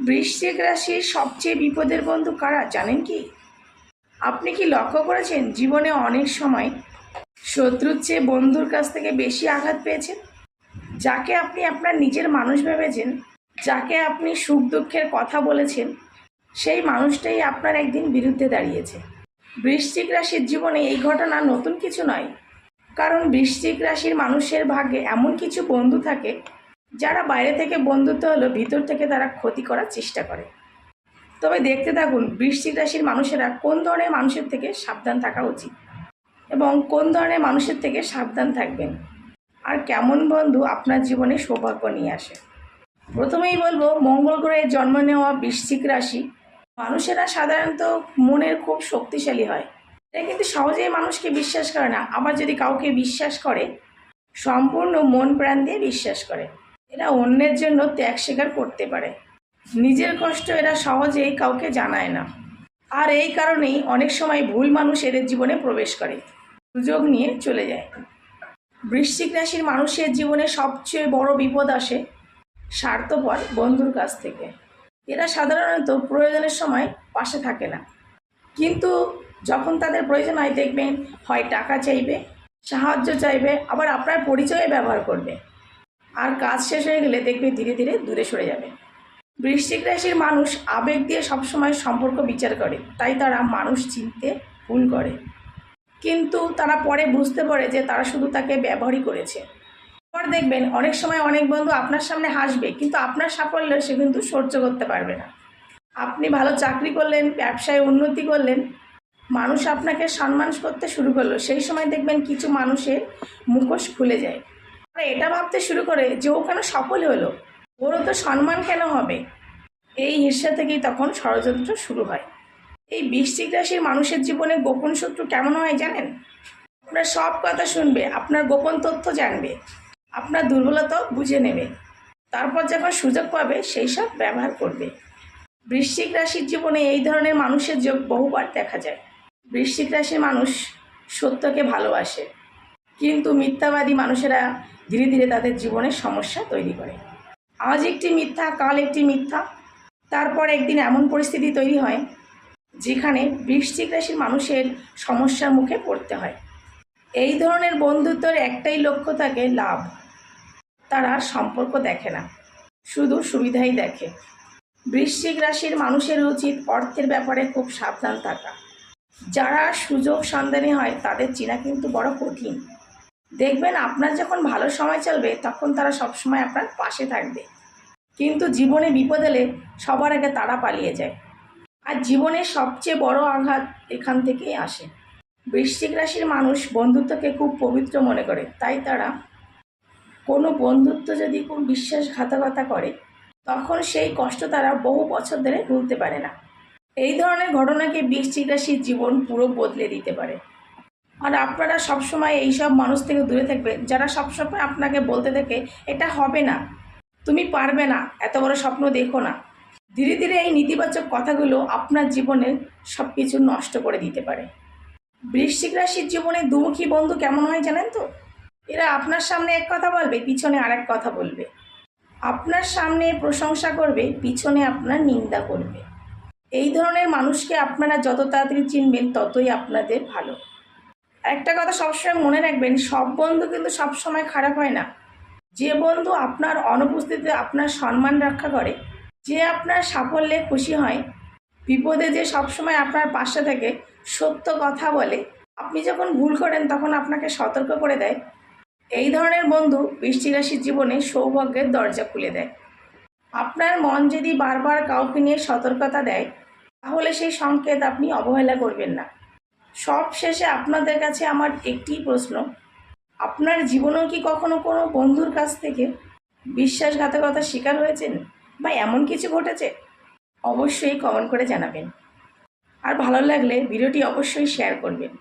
বৃশ্চিক রাশির সবচেয়ে বিপদের বন্ধু কারা জানেন কি? আপনি কি লক্ষ্য করেছেন জীবনে অনেক সময় শত্রুর চেয়ে বন্ধুর কাছ থেকে বেশি আঘাত পেয়েছেন? যাকে আপনি আপনার নিজের মানুষ ভেবেছেন, যাকে আপনি সুখ দুঃখের কথা বলেছেন, সেই মানুষটাই আপনার একদিন বিরুদ্ধে দাঁড়িয়েছে। বৃশ্চিক রাশির জীবনে এই ঘটনা নতুন কিছু নয়, কারণ বৃশ্চিক রাশির মানুষের ভাগ্যে এমন কিছু বন্ধু থাকে যারা বাইরে থেকে বন্ধুত্ব হলেও ভিতর থেকে তারা ক্ষতি করার চেষ্টা করে। তবে দেখতে থাকুন বৃশ্চিক রাশির মানুষেরা কোন ধরনের মানুষের থেকে সাবধান থাকা উচিত এবং কোন ধরনের মানুষের থেকে সাবধান থাকবেন, আর কেমন বন্ধু আপনার জীবনে সৌভাগ্য নিয়ে আসে। প্রথমেই বলবো, মঙ্গল গ্রহে জন্ম নেওয়া বৃশ্চিক রাশি মানুষেরা সাধারণত মনের খুব শক্তিশালী হয়। এরা কিন্তু সহজেই মানুষকে বিশ্বাস করে না, আবার যদি কাউকে বিশ্বাস করে সম্পূর্ণ মন প্রাণ দিয়ে বিশ্বাস করে। এরা অন্যের জন্য ত্যাগ স্বীকার করতে পারে, নিজের কষ্ট এরা সহজেই কাউকে জানায় না। আর এই কারণেই অনেক সময় ভুল মানুষ এদের জীবনে প্রবেশ করে, সুযোগ নিয়ে চলে যায়। বৃশ্চিক রাশির মানুষের জীবনে সবচেয়ে বড় বিপদ আসে স্বার্থপর বন্ধুর কাছ থেকে। এরা সাধারণত প্রয়োজনের সময় পাশে থাকে না, কিন্তু যখন তাদের প্রয়োজন হয় দেখবেন হয় টাকা চাইবে, সাহায্য চাইবে, আবার আপনার পরিচয়ে ব্যবহার করবে। আর কাজ শেষ হয়ে গেলে দেখবে ধীরে ধীরে দূরে সরে যাবে। বৃশ্চিক রাশির মানুষ আবেগ দিয়ে সবসময় সম্পর্ক বিচার করে, তাই তারা মানুষ চিনতে ভুল করে, কিন্তু তারা পরে বুঝতে পারে যে তারা শুধু তাকে ব্যবহারই করেছে। আবার দেখবেন অনেক সময় অনেক বন্ধু আপনার সামনে হাসবে, কিন্তু আপনার সাফল্য সে কিন্তু সহ্য করতে পারবে না। আপনি ভালো চাকরি করলেন, ব্যবসায় উন্নতি করলেন, মানুষ আপনাকে সম্মান করতে শুরু করলো, সেই সময় দেখবেন কিছু মানুষের মুখোশ খুলে যায়। আর এটা ভাবতে শুরু করে যে ও কেন সফল হলো, ওরও তো সম্মান কেন হবে। এই ঈর্ষা থেকেই তখন ষড়যন্ত্র শুরু হয়। এই বৃশ্চিক রাশির মানুষের জীবনে গোপন শত্রু কেমন হয় জানেন? আপনার সব কথা শুনবে, আপনার গোপন তথ্য জানবে, আপনার দুর্বলতাও বুঝে নেবে, তারপর যখন সুযোগ পাবে সেই সব ব্যবহার করবে। বৃশ্চিক রাশির জীবনে এই ধরনের মানুষের যোগ বহুবার দেখা যায়। বৃশ্চিক রাশির মানুষ সত্যকে ভালোবাসে, কিন্তু মিথ্যাবাদী মানুষেরা ধীরে ধীরে তাদের জীবনে সমস্যা তৈরি করে। আজ একটি মিথ্যা, কাল একটি মিথ্যা, তারপর একদিন এমন পরিস্থিতি তৈরি হয় যেখানে বৃশ্চিক রাশির মানুষের সমস্যার মুখে পড়তে হয়। এই ধরনের বন্ধুত্বের একটাই লক্ষ্য থাকে, লাভ। তারা সম্পর্ক দেখে না, শুধু সুবিধাই দেখে। বৃশ্চিক রাশির মানুষের উচিত অর্থের ব্যাপারে খুব সাবধান থাকা। যারা সুযোগ সন্ধানী হয় তাদের চেনা কিন্তু বড় কঠিন। দেখবেন আপনার যখন ভালো সময় চলবে তখন তারা সবসময় আপনার পাশে থাকবে, কিন্তু জীবনে বিপদ এলে সবার আগে তারা পালিয়ে যায়। আর জীবনের সবচেয়ে বড় আঘাত এখান থেকেই আসে। বৃশ্চিক রাশির মানুষ বন্ধুত্বকে খুব পবিত্র মনে করে, তাই তারা কোনো বন্ধুত্ব যদি খুব বিশ্বাসঘাতকতা করে তখন সেই কষ্ট তারা বহু বছর ধরে ভুলতে পারে না। এই ধরনের ঘটনাকে বৃশ্চিক রাশির জীবন পুরো বদলে দিতে পারে। আর আপনারা সবসময় এইসব মানুষ থেকে দূরে থাকবেন যারা সবসময় আপনাকে বলতে থাকে এটা হবে না, তুমি পারবে না, এত বড় স্বপ্ন দেখো না। ধীরে ধীরে এই নেতিবাচক কথাগুলো আপনার জীবনের সব কিছু নষ্ট করে দিতে পারে। বৃশ্চিক রাশির জীবনে দুমুখী বন্ধু কেমন হয় জানেন তো? এরা আপনার সামনে এক কথা বলবে, পিছনে আরেক কথা বলবে। আপনার সামনে প্রশংসা করবে, পিছনে আপনার নিন্দা করবে। এই ধরনের মানুষকে আপনারা যত তাড়াতাড়ি চিনবেন ততই আপনাদের ভালো। একটা কথা সবসময় মনে রাখবেন, সব বন্ধু কিন্তু সবসময় খারাপ হয় না। যে বন্ধু আপনার অনুপস্থিতিতে আপনার সম্মান রক্ষা করে, যে আপনার সাফল্যে খুশি হয়, বিপদে যে সবসময় আপনার পাশে থেকে সত্য কথা বলে, আপনি যখন ভুল করেন তখন আপনাকে সতর্ক করে দেয়, এই ধরনের বন্ধু বৃশ্চিক রাশির জীবনে সৌভাগ্যের দরজা খুলে দেয়। আপনার মন যদি বারবার কাউকে নিয়ে সতর্কতা দেয় তাহলে সেই সংকেত আপনি অবহেলা করবেন না। সব শেষে আপনাদের কাছে আমার একটি প্রশ্ন, আপনার জীবনেও কি কখনো কোনো বন্ধুর কাছ থেকে বিশ্বাসঘাতকতার শিকার হয়েছেন বা এমন কিছু ঘটেছে? অবশ্যই কমেন্ট করে জানাবেন। আর ভালো লাগলে ভিডিওটি অবশ্যই শেয়ার করবেন।